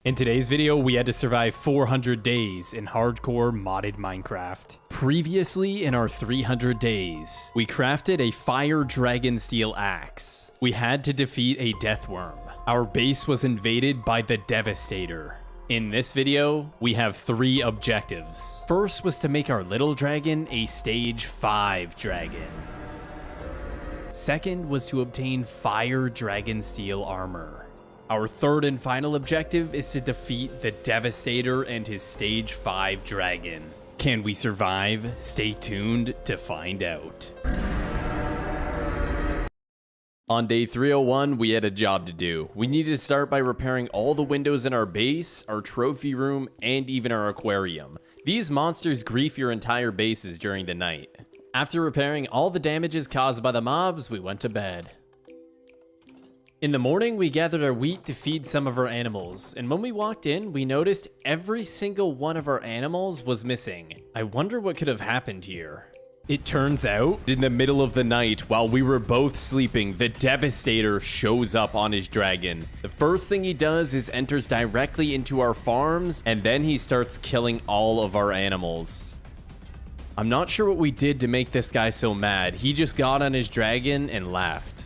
In today's video, we had to survive 400 days in hardcore modded Minecraft. Previously in our 300 days, we crafted a fire dragonsteel axe. We had to defeat a deathworm. Our base was invaded by the Devastator. In this video, we have 3 objectives. First was to make our little dragon a stage 5 dragon. Second was to obtain fire dragonsteel armor. Our third and final objective is to defeat the Devastator and his stage 5 dragon. Can we survive? Stay tuned to find out. On day 301, we had a job to do. We needed to start by repairing all the windows in our base, our trophy room, and even our aquarium. These monsters grief your entire bases during the night. After repairing all the damages caused by the mobs, we went to bed. In the morning, we gathered our wheat to feed some of our animals, and when we walked in, we noticed every single one of our animals was missing. I wonder what could have happened here. It turns out, in the middle of the night, while we were both sleeping, the Devastator shows up on his dragon. The first thing he does is enters directly into our farms, and then he starts killing all of our animals. I'm not sure what we did to make this guy so mad. He just got on his dragon and left.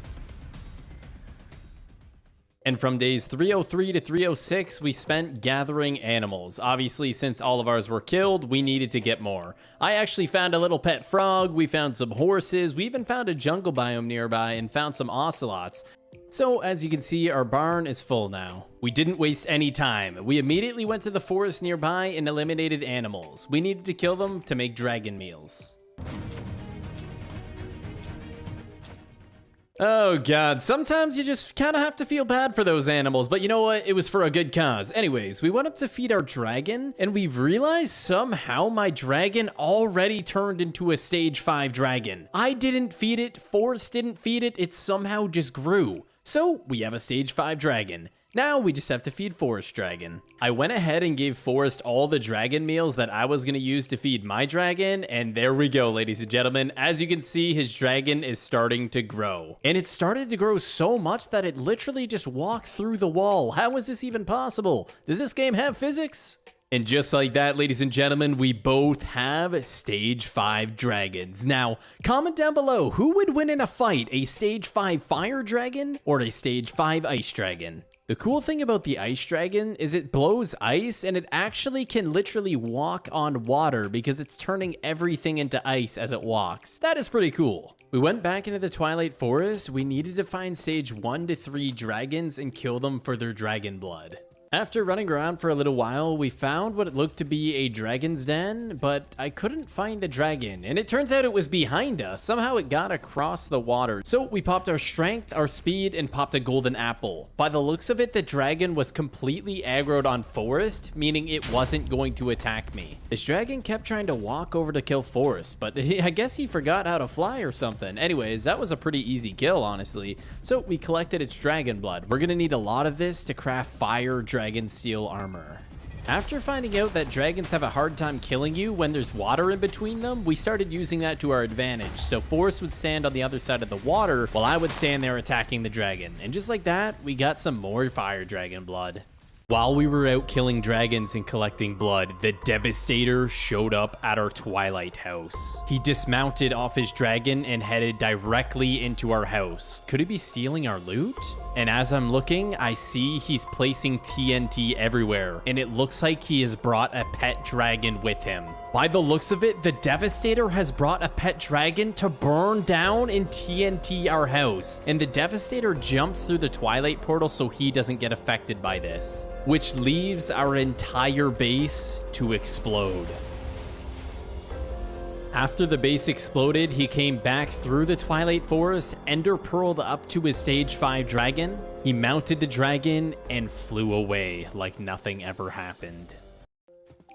And from days 303 to 306, we spent gathering animals. Obviously, since all of ours were killed, we needed to get more. I actually found a little pet frog, we found some horses, we even found a jungle biome nearby and found some ocelots. So, as you can see, our barn is full now. We didn't waste any time. We immediately went to the forest nearby and eliminated animals. We needed to kill them to make dragon meals. Oh god, sometimes you just kind of have to feel bad for those animals, but you know what? It was for a good cause. Anyways, we went up to feed our dragon, and we realized somehow my dragon already turned into a stage 5 dragon. I didn't feed it, Forrest didn't feed it, it somehow just grew. So, we have a stage 5 dragon. Now we just have to feed Forest Dragon. I went ahead and gave Forest all the dragon meals that I was going to use to feed my dragon, and there we go, ladies and gentlemen. As you can see, his dragon is starting to grow. And it started to grow so much that it literally just walked through the wall. How is this even possible? Does this game have physics? And just like that, ladies and gentlemen, we both have stage 5 dragons. Now, comment down below, who would win in a fight, a stage 5 fire dragon or a stage 5 ice dragon? The cool thing about the ice dragon is it blows ice and it actually can literally walk on water because it's turning everything into ice as it walks. That is pretty cool. We went back into the Twilight Forest. We needed to find stage 1 to 3 dragons and kill them for their dragon blood. After running around for a little while, we found what it looked to be a dragon's den, but I couldn't find the dragon, and it turns out it was behind us. Somehow it got across the water. So we popped our strength, our speed, and popped a golden apple. By the looks of it, the dragon was completely aggroed on Forest, meaning it wasn't going to attack me. This dragon kept trying to walk over to kill Forest, but I guess he forgot how to fly or something. Anyways, that was a pretty easy kill, honestly. So we collected its dragon blood. We're gonna need a lot of this to craft fire dragonsteel armor. After finding out that dragons have a hard time killing you when there's water in between them, we started using that to our advantage. So Forrest would stand on the other side of the water while I would stand there attacking the dragon. And just like that, we got some more fire dragon blood. While we were out killing dragons and collecting blood, the Devastator showed up at our Twilight house. He dismounted off his dragon and headed directly into our house. Could he be stealing our loot? And as I'm looking, I see he's placing TNT everywhere, and it looks like he has brought a pet dragon with him. By the looks of it, the Devastator has brought a pet dragon to burn down and TNT our house. And the Devastator jumps through the Twilight portal so he doesn't get affected by this, which leaves our entire base to explode. After the base exploded, he came back through the Twilight Forest, ender pearled up to his stage 5 dragon. He mounted the dragon and flew away like nothing ever happened.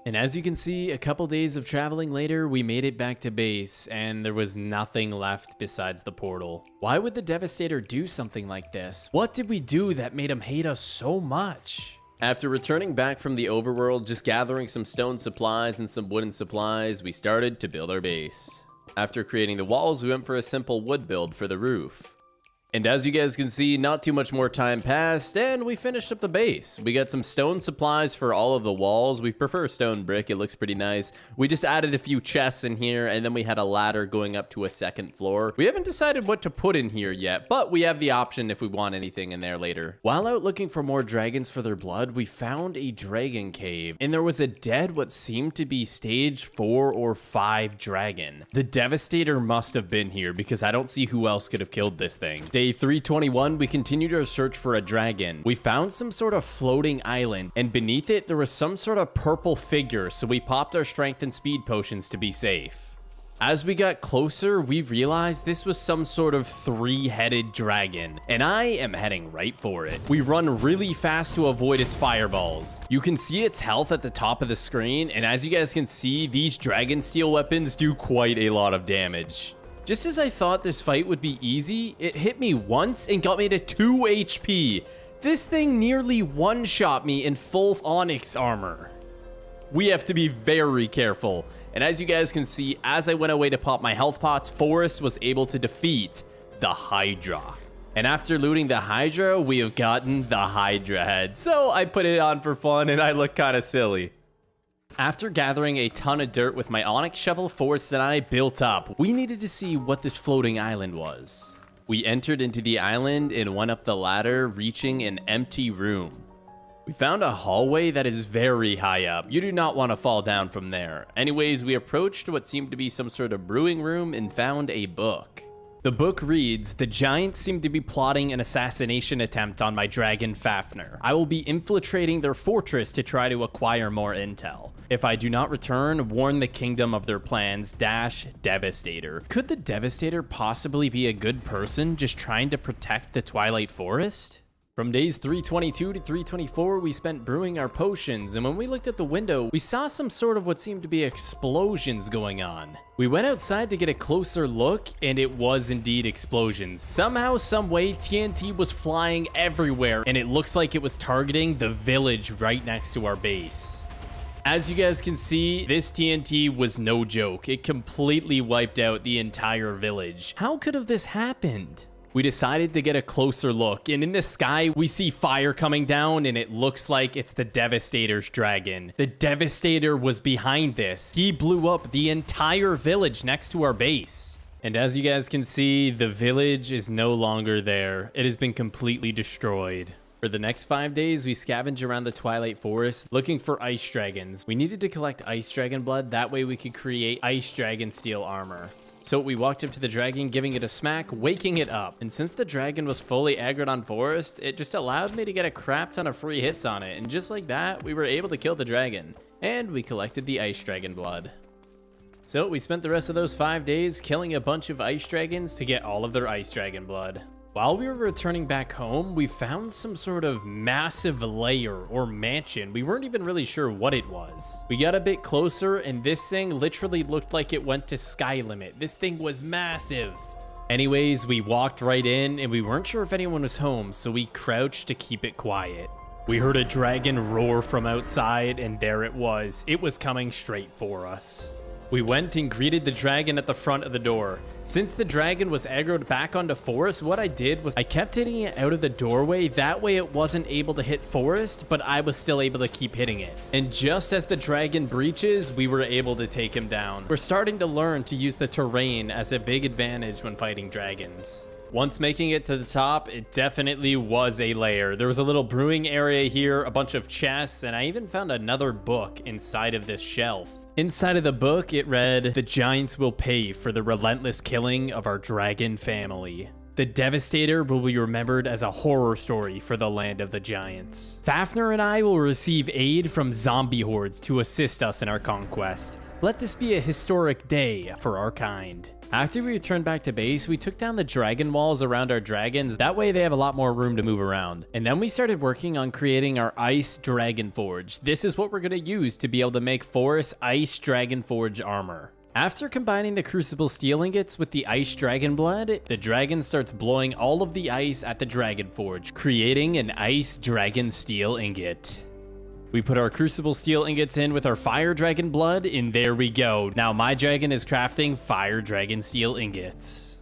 And as you can see, a couple days of traveling later, we made it back to base, and there was nothing left besides the portal. Why would the Devastator do something like this? What did we do that made him hate us so much? After returning back from the overworld, just gathering some stone supplies and some wooden supplies, we started to build our base. After creating the walls, we went for a simple wood build for the roof. And as you guys can see, not too much more time passed, and we finished up the base. We got some stone supplies for all of the walls. We prefer stone brick, it looks pretty nice. We just added a few chests in here, and then we had a ladder going up to a second floor. We haven't decided what to put in here yet, but we have the option if we want anything in there later. While out looking for more dragons for their blood, we found a dragon cave, and there was a dead what seemed to be stage 4 or 5 dragon. The Devastator must have been here because I don't see who else could have killed this thing. Day 321, we continued our search for a dragon. We found some sort of floating island, and beneath it, there was some sort of purple figure, so we popped our strength and speed potions to be safe. As we got closer, we realized this was some sort of 3-headed dragon, and I am heading right for it. We run really fast to avoid its fireballs. You can see its health at the top of the screen, and as you guys can see, these dragonsteel weapons do quite a lot of damage. Just as I thought this fight would be easy, it hit me once and got me to 2 HP. This thing nearly one-shot me in full onyx armor. We have to be very careful. And as you guys can see, as I went away to pop my health pots, Forrest was able to defeat the Hydra. And after looting the Hydra, we have gotten the Hydra head. So I put it on for fun and I look kind of silly. After gathering a ton of dirt with my onyx shovel, Forrest and I built up. We needed to see what this floating island was. We entered into the island and went up the ladder, reaching an empty room. We found a hallway that is very high up. You do not want to fall down from there. Anyways, we approached what seemed to be some sort of brewing room and found a book. The book reads, "The giants seem to be plotting an assassination attempt on my dragon Fafnir. I will be infiltrating their fortress to try to acquire more intel. If I do not return, warn the kingdom of their plans, Devastator." Could the Devastator possibly be a good person just trying to protect the Twilight Forest? From days 322 to 324, we spent brewing our potions, and when we looked at the window, we saw some sort of what seemed to be explosions going on. We went outside to get a closer look, and it was indeed explosions. Somehow, some way, TNT was flying everywhere, and it looks like it was targeting the village right next to our base. As you guys can see, this TNT was no joke. It completely wiped out the entire village. How could have this happened? We decided to get a closer look, and in the sky, we see fire coming down, and it looks like it's the Devastator's dragon. The Devastator was behind this. He blew up the entire village next to our base. And as you guys can see, the village is no longer there. It has been completely destroyed. For the next 5 days, we scavenged around the Twilight Forest looking for ice dragons. We needed to collect ice dragon blood, that way we could create ice dragon steel armor. So we walked up to the dragon, giving it a smack, waking it up. And since the dragon was fully aggroed on Forest, it just allowed me to get a crap ton of free hits on it. And just like that, we were able to kill the dragon. And we collected the ice dragon blood. So we spent the rest of those 5 days killing a bunch of ice dragons to get all of their ice dragon blood. While we were returning back home, we found some sort of massive lair or mansion. We weren't even really sure what it was. We got a bit closer, and this thing literally looked like it went to sky limit. This thing was massive. Anyways, we walked right in, and we weren't sure if anyone was home, so we crouched to keep it quiet. We heard a dragon roar from outside, and there it was. It was coming straight for us. We went and greeted the dragon at the front of the door. Since the dragon was aggroed back onto Forrest, what I did was I kept hitting it out of the doorway. That way it wasn't able to hit Forrest, but I was still able to keep hitting it. And just as the dragon breaches, we were able to take him down. We're starting to learn to use the terrain as a big advantage when fighting dragons. Once making it to the top, it definitely was a lair. There was a little brewing area here, a bunch of chests, and I even found another book inside of this shelf. Inside of the book, it read, "The giants will pay for the relentless killing of our dragon family. The Devastator will be remembered as a horror story for the land of the giants. Fafnir and I will receive aid from zombie hordes to assist us in our conquest. Let this be a historic day for our kind." After we returned back to base, we took down the dragon walls around our dragons. That way they have a lot more room to move around. And then we started working on creating our ice dragon forge. This is what we're going to use to be able to make Forest ice dragon forge armor. After combining the crucible steel ingots with the ice dragon blood, the dragon starts blowing all of the ice at the dragon forge, creating an ice dragon steel ingot. We put our crucible steel ingots in with our fire dragon blood, and there we go. Now my dragon is crafting fire dragon steel ingots.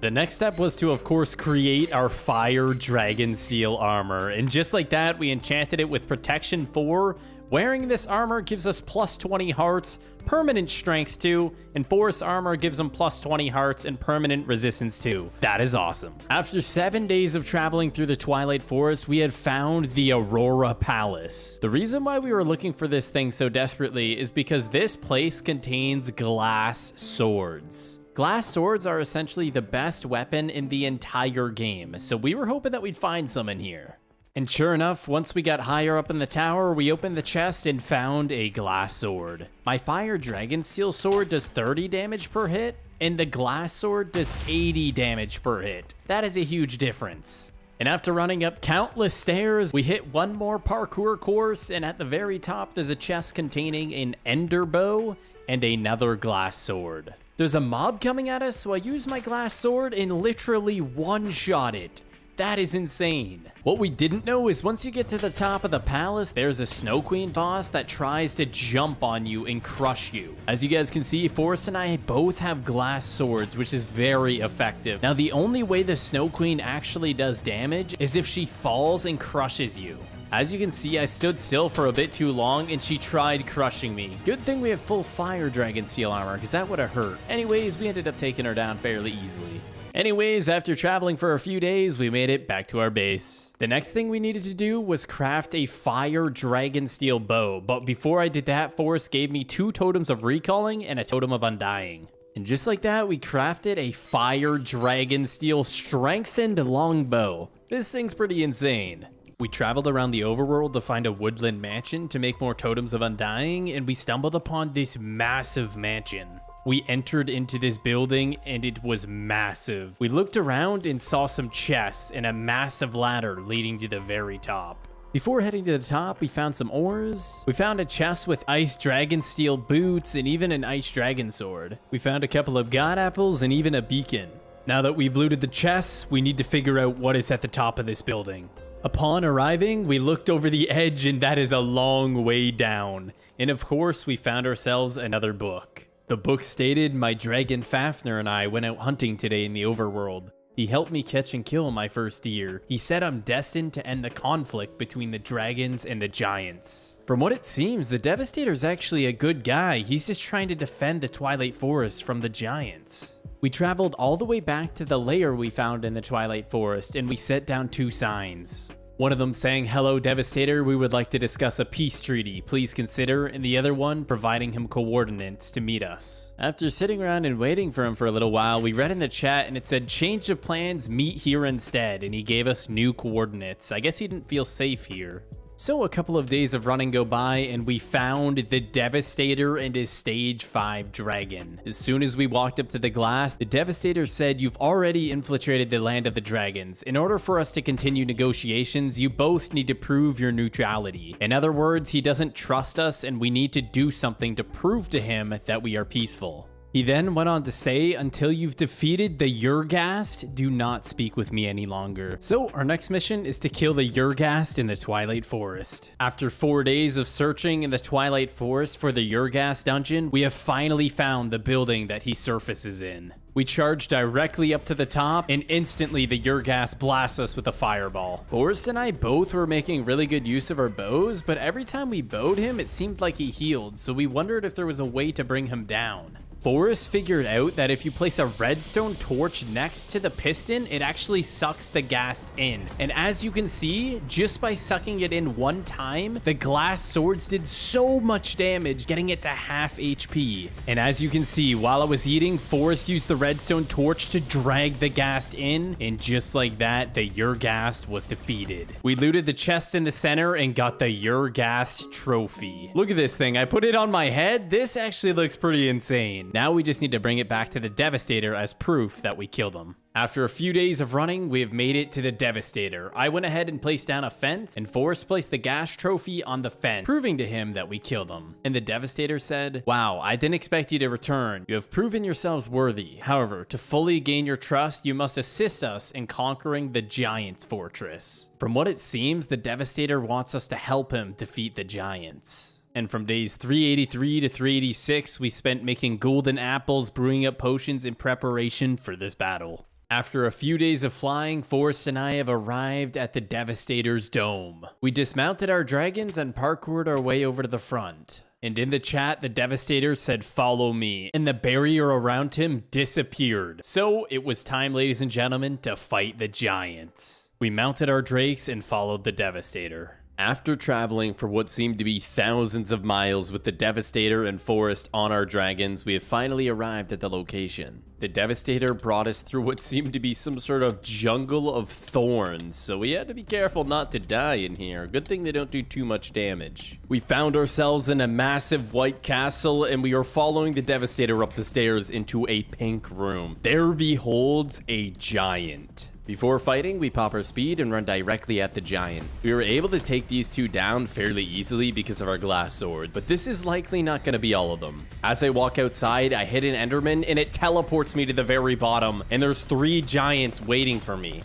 The next step was to, of course, create our fire dragonsteel armor. And just like that, we enchanted it with protection 4. Wearing this armor gives us plus 20 hearts, permanent strength 2, and forest armor gives them plus 20 hearts and permanent resistance 2. That is awesome. After 7 days of traveling through the Twilight Forest, we had found the Aurora Palace. The reason why we were looking for this thing so desperately is because this place contains glass swords. Glass swords are essentially the best weapon in the entire game, so we were hoping that we'd find some in here. And sure enough, once we got higher up in the tower, we opened the chest and found a glass sword. My fire dragonsteel sword does 30 damage per hit, and the glass sword does 80 damage per hit. That is a huge difference. And after running up countless stairs, we hit one more parkour course, and at the very top, there's a chest containing an ender bow and another glass sword. There's a mob coming at us, so I use my glass sword and literally one-shot it. That is insane. What we didn't know is once you get to the top of the palace, there's a Snow Queen boss that tries to jump on you and crush you. As you guys can see, Forrest and I both have glass swords, which is very effective. Now, the only way the Snow Queen actually does damage is if she falls and crushes you. As you can see, I stood still for a bit too long and she tried crushing me. Good thing we have full fire dragonsteel armor, because that would have hurt. Anyways, we ended up taking her down fairly easily. Anyways, after traveling for a few days, we made it back to our base. The next thing we needed to do was craft a fire dragonsteel bow, but before I did that, Forrest gave me 2 totems of recalling and a totem of undying. And just like that, we crafted a fire dragonsteel strengthened longbow. This thing's pretty insane. We traveled around the overworld to find a woodland mansion to make more totems of undying, and we stumbled upon this massive mansion. We entered into this building and it was massive. We looked around and saw some chests and a massive ladder leading to the very top. Before heading to the top, we found some ores. We found a chest with ice dragon steel boots and even an ice dragon sword. We found a couple of god apples and even a beacon. Now that we've looted the chests, we need to figure out what is at the top of this building. Upon arriving, we looked over the edge and that is a long way down. And of course, we found ourselves another book. The book stated, "My dragon Fafnir and I went out hunting today in the overworld. He helped me catch and kill my first deer. He said I'm destined to end the conflict between the dragons and the giants." From what it seems, the Devastator's actually a good guy. He's just trying to defend the Twilight Forest from the giants. We traveled all the way back to the lair we found in the Twilight Forest, and we set down 2 signs. One of them saying, "Hello, Devastator, we would like to discuss a peace treaty. Please consider," and the other one providing him coordinates to meet us. After sitting around and waiting for him for a little while, we read in the chat and it said, "Change of plans, meet here instead," and he gave us new coordinates. I guess he didn't feel safe here. So a couple of days of running go by and we found the Devastator and his stage 5 dragon. As soon as we walked up to the glass, the Devastator said, "You've already infiltrated the land of the dragons. In order for us to continue negotiations, you both need to prove your neutrality." In other words, he doesn't trust us and we need to do something to prove to him that we are peaceful. He then went on to say, "Until you've defeated the Yurgast, do not speak with me any longer." So our next mission is to kill the Yurgast in the Twilight Forest. After 4 days of searching in the Twilight Forest for the Yurgast dungeon, we have finally found the building that he surfaces in. We charge directly up to the top, and instantly the Yurgast blasts us with a fireball. Boris and I both were making really good use of our bows, but every time we bowed him, it seemed like he healed, so we wondered if there was a way to bring him down. Forrest figured out that if you place a redstone torch next to the piston, it actually sucks the gas in. And as you can see, just by sucking it in one time, the glass swords did so much damage, getting it to half HP. And as you can see, while I was eating, Forrest used the redstone torch to drag the ghast in, and just like that, the Yurgast was defeated. We looted the chest in the center and got the Yurgast trophy. Look at this thing. I put it on my head. This actually looks pretty insane. Now we just need to bring it back to the Devastator as proof that we killed him. After a few days of running, we have made it to the Devastator. I went ahead and placed down a fence, and Forrest placed the ghast trophy on the fence, proving to him that we killed him. And the Devastator said, "Wow, I didn't expect you to return. You have proven yourselves worthy. However, to fully gain your trust, you must assist us in conquering the Giants' Fortress." From what it seems, the Devastator wants us to help him defeat the Giants. And from days 383 to 386, we spent making golden apples, brewing up potions in preparation for this battle. After a few days of flying, Forrest and I have arrived at the Devastator's dome. We dismounted our dragons and parkoured our way over to the front. And in the chat, the Devastator said, "Follow me," and the barrier around him disappeared. So it was time, ladies and gentlemen, to fight the giants. We mounted our drakes and followed the Devastator. After traveling for what seemed to be thousands of miles with the Devastator and Forrest on our dragons, we have finally arrived at the location. The Devastator brought us through what seemed to be some sort of jungle of thorns, so we had to be careful not to die in here. Good thing they don't do too much damage. We found ourselves in a massive white castle, and we are following the Devastator up the stairs into a pink room. There beholds a giant. Before fighting, we pop our speed and run directly at the giant. We were able to take these two down fairly easily because of our glass sword, but this is likely not going to be all of them. As I walk outside, I hit an Enderman and it teleports me to the very bottom, and there's 3 giants waiting for me.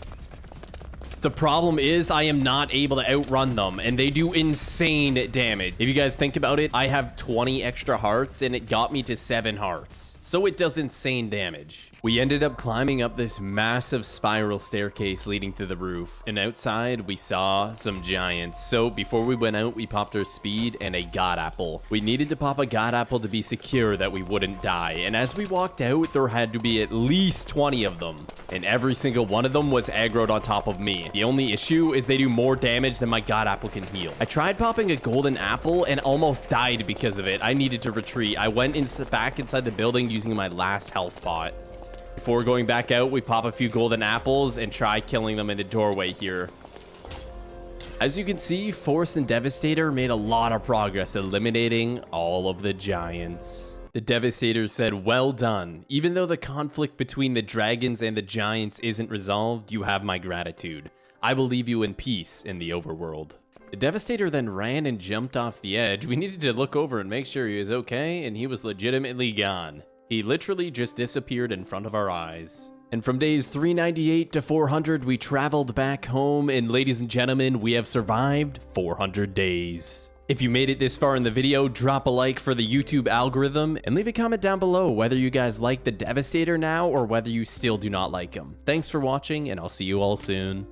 The problem is I am not able to outrun them, and they do insane damage. If you guys think about it, I have 20 extra hearts, and it got me to 7 hearts. So it does insane damage. We ended up climbing up this massive spiral staircase leading to the roof, and outside we saw some giants. So before we went out, we popped our speed and a god apple. We needed to pop a god apple to be secure that we wouldn't die, and as we walked out, there had to be at least 20 of them, and every single one of them was aggroed on top of me. The only issue is they do more damage than my god apple can heal. I tried popping a golden apple and almost died because of it. I needed to retreat. I went back inside the building using my last health pot. Before going back out, we pop a few golden apples and try killing them in the doorway here. As you can see, Forrest and Devastator made a lot of progress eliminating all of the giants. The Devastator said, "Well done. Even though the conflict between the dragons and the giants isn't resolved, you have my gratitude. I will leave you in peace in the overworld." The Devastator then ran and jumped off the edge. We needed to look over and make sure he was okay, and he was legitimately gone. He literally just disappeared in front of our eyes. And from days 398 to 400, we traveled back home, and ladies and gentlemen, we have survived 400 days. If you made it this far in the video, drop a like for the YouTube algorithm, and leave a comment down below whether you guys like the Devastator now or whether you still do not like him. Thanks for watching, and I'll see you all soon.